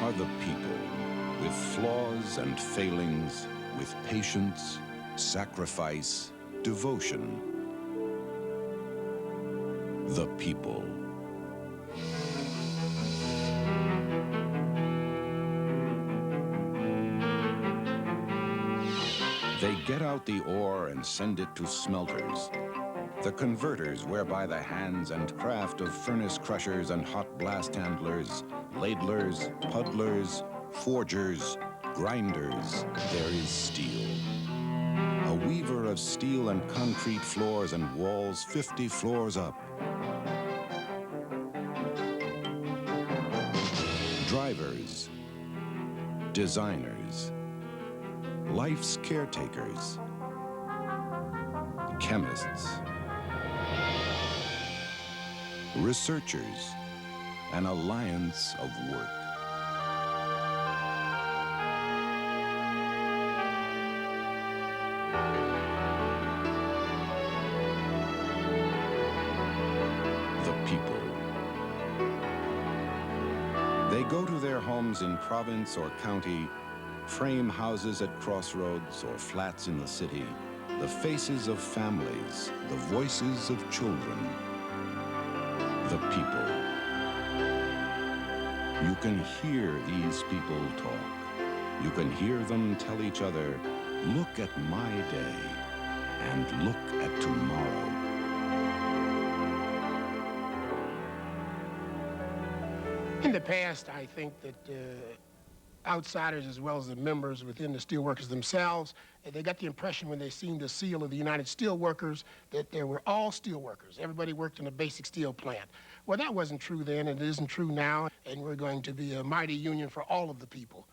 are the people, with flaws and failings, with patience, sacrifice, devotion. The people. They get out the ore and send it to smelters, the converters whereby the hands and craft of furnace crushers and hot blast handlers, ladlers, puddlers, forgers, grinders, there is steel. A weaver of steel and concrete floors and walls 50 floors up. Drivers, designers, life's caretakers, chemists, researchers, an alliance of work. The people. They go to their homes in province or county, frame houses at crossroads or flats in the city, the faces of families, the voices of children. The people. You can hear these people talk. You can hear them tell each other, look at my day and look at tomorrow. In the past, I think that outsiders as well as the members within the steelworkers themselves, they got the impression when they seen the seal of the United Steelworkers that they were all steelworkers. Everybody worked in a basic steel plant. Well, that wasn't true then, and it isn't true now, and we're going to be a mighty union for all of the people.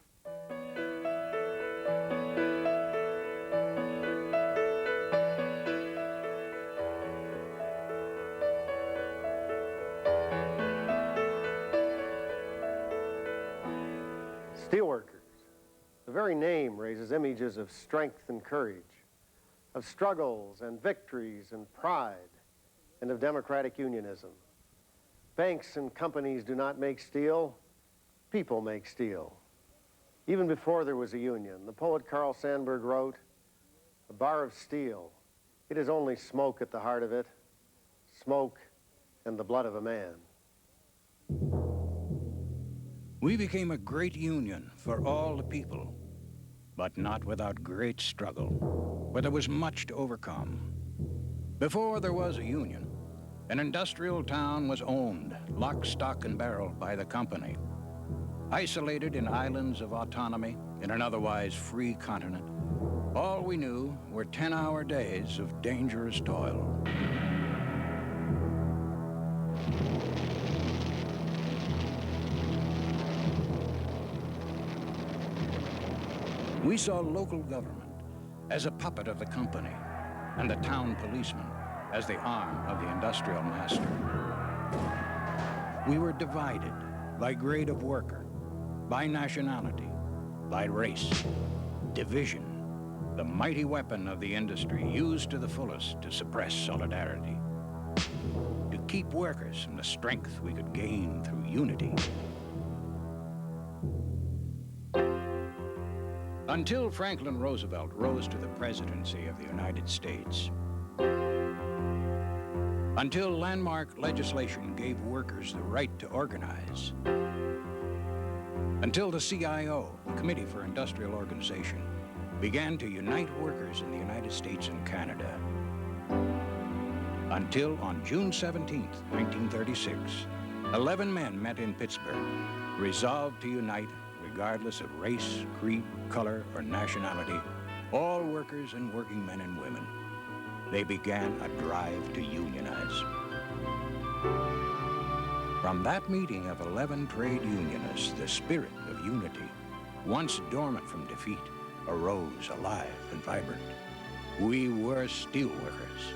Steelworkers. The very name raises images of strength and courage, of struggles and victories and pride, and of democratic unionism. Banks and companies do not make steel, people make steel. Even before there was a union, the poet Carl Sandburg wrote, "A bar of steel, it is only smoke at the heart of it, smoke and the blood of a man." We became a great union for all the people, but not without great struggle, where there was much to overcome. Before there was a union, an industrial town was owned, lock, stock, and barrel by the company. Isolated in islands of autonomy in an otherwise free continent, all we knew were 10-hour days of dangerous toil. We saw local government as a puppet of the company and the town policeman as the arm of the industrial master. We were divided by grade of worker, by nationality, by race. Division, the mighty weapon of the industry used to the fullest to suppress solidarity, to keep workers from the strength we could gain through unity. Until Franklin Roosevelt rose to the presidency of the United States. Until landmark legislation gave workers the right to organize. Until the CIO, the Committee for Industrial Organization, began to unite workers in the United States and Canada. Until on June 17th, 1936, 11 men met in Pittsburgh, resolved to unite regardless of race, creed, color, or nationality, all workers and working men and women. They began a drive to unionize. From that meeting of 11 trade unionists, the spirit of unity, once dormant from defeat, arose alive and vibrant. We were steelworkers.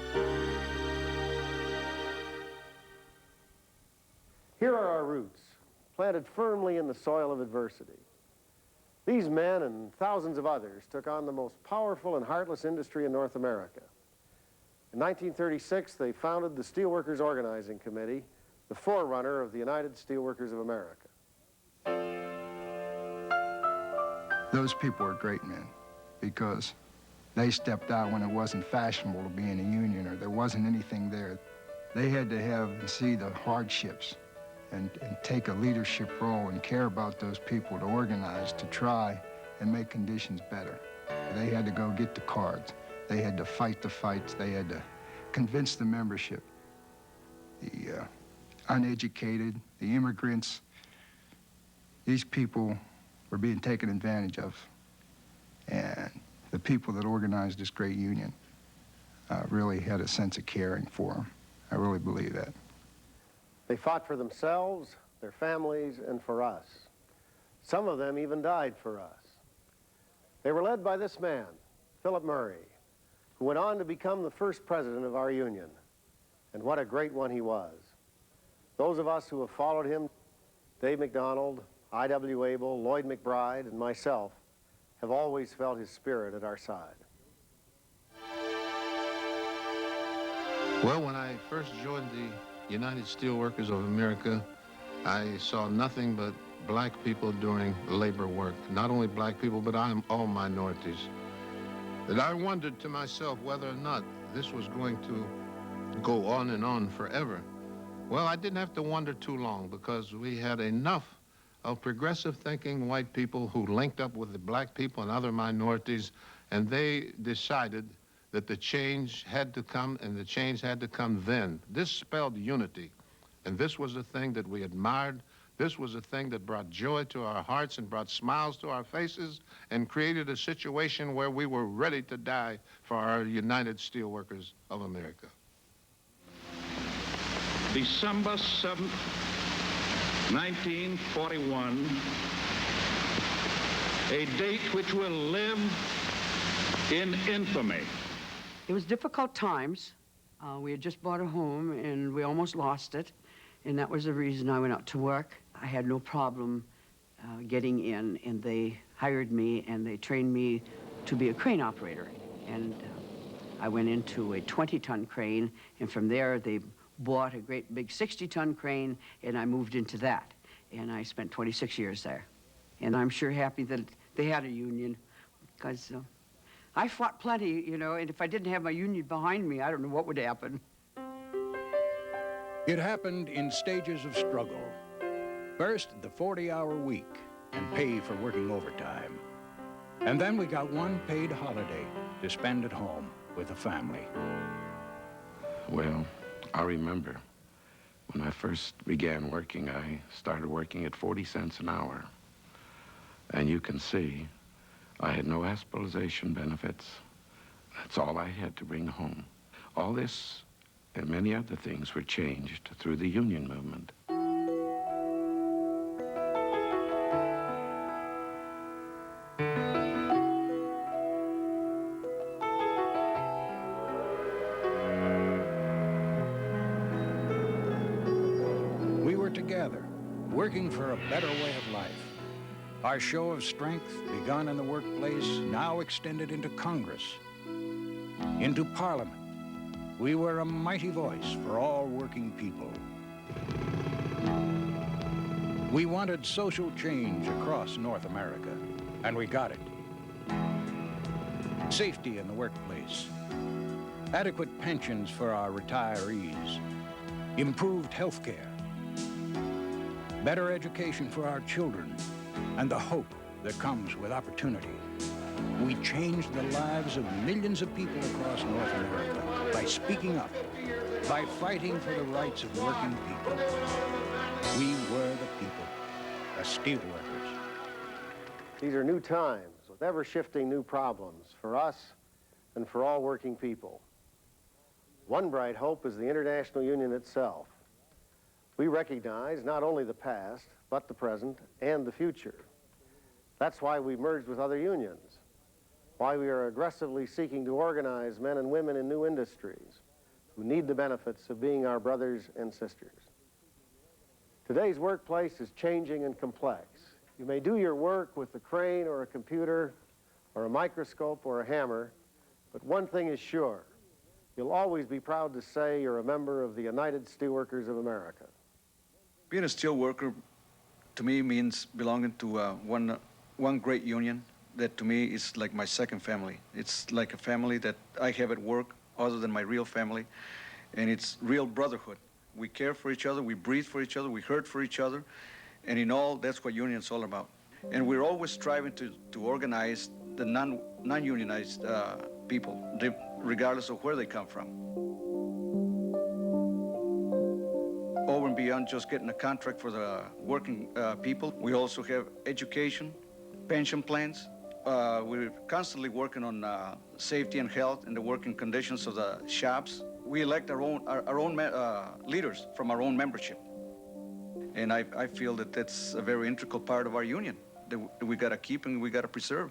Here are our roots, planted firmly in the soil of adversity. These men and thousands of others took on the most powerful and heartless industry in North America. In 1936, they founded the Steelworkers Organizing Committee, the forerunner of the United Steelworkers of America. Those people are great men because they stepped out when it wasn't fashionable to be in a union or there wasn't anything there. They had to have and see the hardships and take a leadership role and care about those people to organize, to try and make conditions better. They had to go get the cards. They had to fight the fights. They had to convince the membership. The uneducated, the immigrants, these people were being taken advantage of. And the people that organized this great union really had a sense of caring for them. I really believe that. They fought for themselves, their families, and for us. Some of them even died for us. They were led by this man, Philip Murray, who went on to become the first president of our union. And what a great one he was. Those of us who have followed him, Dave McDonald, I.W. Abel, Lloyd McBride, and myself, have always felt his spirit at our side. Well, when I first joined the United Steelworkers of America, I saw nothing but black people doing labor work. Not only black people, but all minorities. That I wondered to myself whether or not this was going to go on and on forever. Well, I didn't have to wonder too long because we had enough of progressive thinking white people who linked up with the black people and other minorities, and they decided that the change had to come, and the change had to come then. This spelled unity, and this was the thing that we admired. This was the thing that brought joy to our hearts and brought smiles to our faces and created a situation where we were ready to die for our United Steelworkers of America. December 7th, 1941, a date which will live in infamy. It was difficult times. We had just bought a home and we almost lost it, and that was the reason I went out to work. I had no problem getting in, and they hired me and they trained me to be a crane operator. And I went into a 20-ton crane, and from there they bought a great big 60-ton crane, and I moved into that. And I spent 26 years there. And I'm sure happy that they had a union, because I fought plenty, you know, and if I didn't have my union behind me, I don't know what would happen. It happened in stages of struggle. First, the 40-hour week and pay for working overtime. And then we got one paid holiday to spend at home with the family. Well, I remember when I first began working, I started working at 40 cents an hour. And you can see I had no hospitalization benefits. That's all I had to bring home. All this and many other things were changed through the union movement. We were together, working for a better way of life. Our show of strength, begun in the workplace, now extended into Congress, into Parliament. We were a mighty voice for all working people. We wanted social change across North America, and we got it. Safety in the workplace, adequate pensions for our retirees, improved health care, better education for our children, and the hope that comes with opportunity. We changed the lives of millions of people across North America by speaking up, by fighting for the rights of working people. We were the people, the steelworkers. These are new times with ever-shifting new problems for us and for all working people. One bright hope is the International Union itself. We recognize not only the past, but the present and the future. That's why we merged with other unions, why we are aggressively seeking to organize men and women in new industries who need the benefits of being our brothers and sisters. Today's workplace is changing and complex. You may do your work with a crane or a computer or a microscope or a hammer, but one thing is sure. You'll always be proud to say you're a member of the United Steelworkers of America. Being a steel worker, to me, means belonging to one great union, that to me is like my second family. It's like a family that I have at work other than my real family, and it's real brotherhood. We care for each other, we breathe for each other, we hurt for each other, and in all, that's what union's all about. And we're always striving to organize the non-unionized people, regardless of where they come from. Over and beyond just getting a contract for the working people, we also have education, pension plans. We're constantly working on safety and health and the working conditions of the shops. We elect our own leaders from our own membership. And I feel that that's a very integral part of our union that we got to keep and we got to preserve.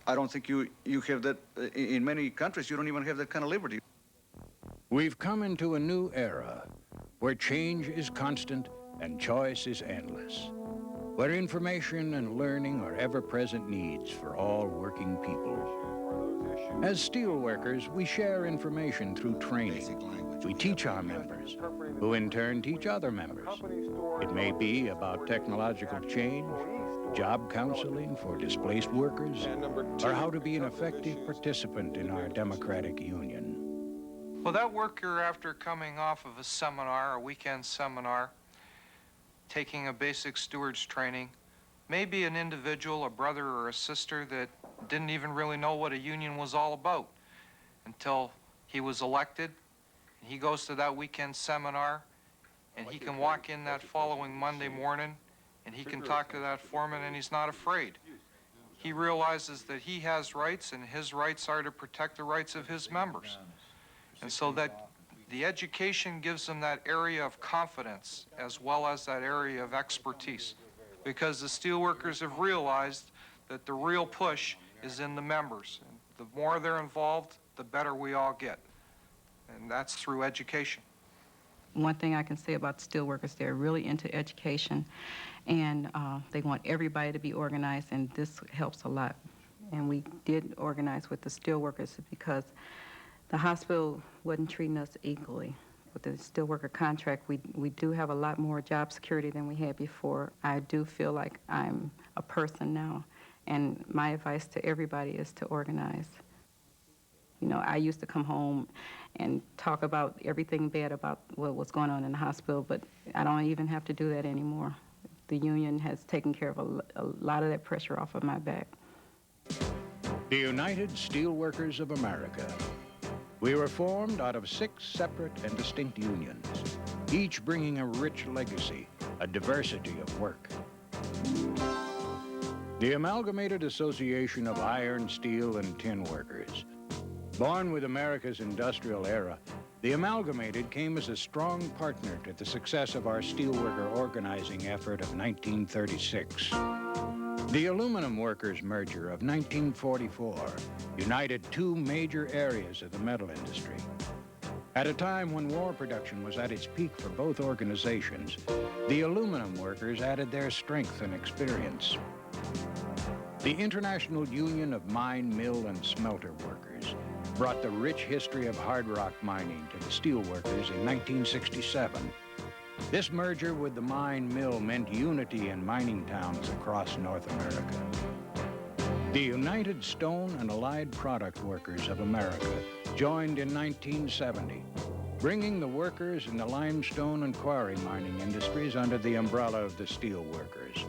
I don't think you have that, in many countries, you don't even have that kind of liberty. We've come into a new era where change is constant and choice is endless, where information and learning are ever-present needs for all working people. As steelworkers, we share information through training. We teach our members, who in turn teach other members. It may be about technological change, job counseling for displaced workers, or how to be an effective participant in our democratic union. Well, that worker, after coming off of a seminar, a weekend seminar, taking a basic stewards training, may be an individual, a brother or a sister that didn't even really know what a union was all about until he was elected. And he goes to that weekend seminar, and he can walk in that following Monday morning, and he can talk to that foreman, and he's not afraid. He realizes that he has rights, and his rights are to protect the rights of his members. And so that the education gives them that area of confidence as well as that area of expertise, because the steelworkers have realized that the real push is in the members. And the more they're involved, the better we all get. And that's through education. One thing I can say about steelworkers, they're really into education, and they want everybody to be organized, and this helps a lot. And we did organize with the steelworkers because the hospital wasn't treating us equally. With the steelworker contract, we do have a lot more job security than we had before. I do feel like I'm a person now, and my advice to everybody is to organize. You know, I used to come home and talk about everything bad about what was going on in the hospital, but I don't even have to do that anymore. The union has taken care of a lot of that pressure off of my back. The United Steelworkers of America. We were formed out of 6 separate and distinct unions, each bringing a rich legacy, a diversity of work. The Amalgamated Association of Iron, Steel, and Tin Workers. Born with America's industrial era, the Amalgamated came as a strong partner to the success of our steelworker organizing effort of 1936. The Aluminum Workers merger of 1944 united 2 major areas of the metal industry. At a time when war production was at its peak for both organizations, the Aluminum Workers added their strength and experience. The International Union of Mine, Mill, and Smelter Workers brought the rich history of hard rock mining to the steelworkers in 1967. This merger with the mine mill meant unity in mining towns across North America. The United Stone and Allied Product Workers of America joined in 1970, bringing the workers in the limestone and quarry mining industries under the umbrella of the steel workers.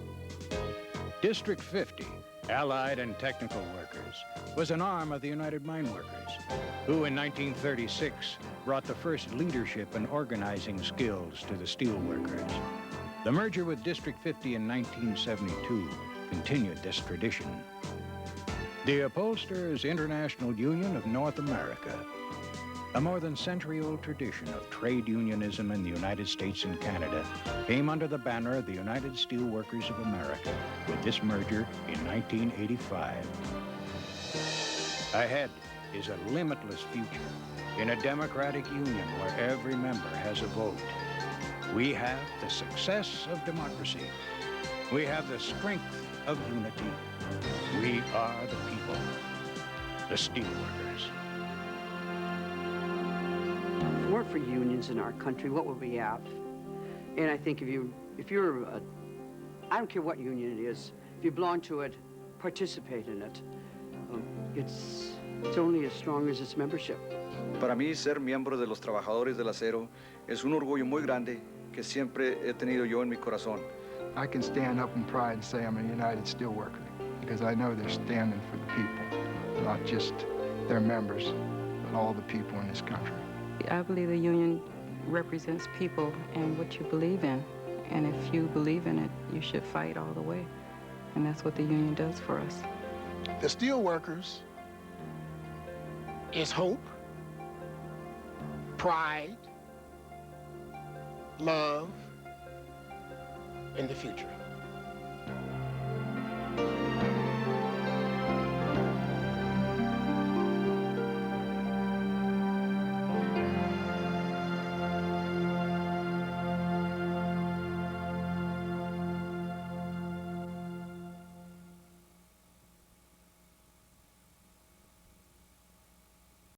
District 50, Allied and Technical Workers, was an arm of the United Mine Workers, who in 1936 brought the first leadership and organizing skills to the steel workers. The merger with District 50 in 1972 continued this tradition. The Upholsterers International Union of North America, a more than century-old tradition of trade unionism in the United States and Canada, came under the banner of the United Steelworkers of America with this merger in 1985. Ahead is a limitless future in a democratic union where every member has a vote. We have the success of democracy. We have the strength of unity. We are the people, the steelworkers. If it weren't for unions in our country, what would we have? And I think if you're I don't care what union it is, if you belong to it participate in it. It's only as strong as its membership. Para mí, ser miembro de los trabajadores del acero es un orgullo muy grande que siempre he tenido yo en mi corazón. I can stand up in pride and say I'm a United Steelworker because I know they're standing for the people, not just their members, but all the people in this country. I believe the union represents people and what you believe in. And if you believe in it, you should fight all the way. And that's what the union does for us. The Steelworkers is hope, pride, love, and the future.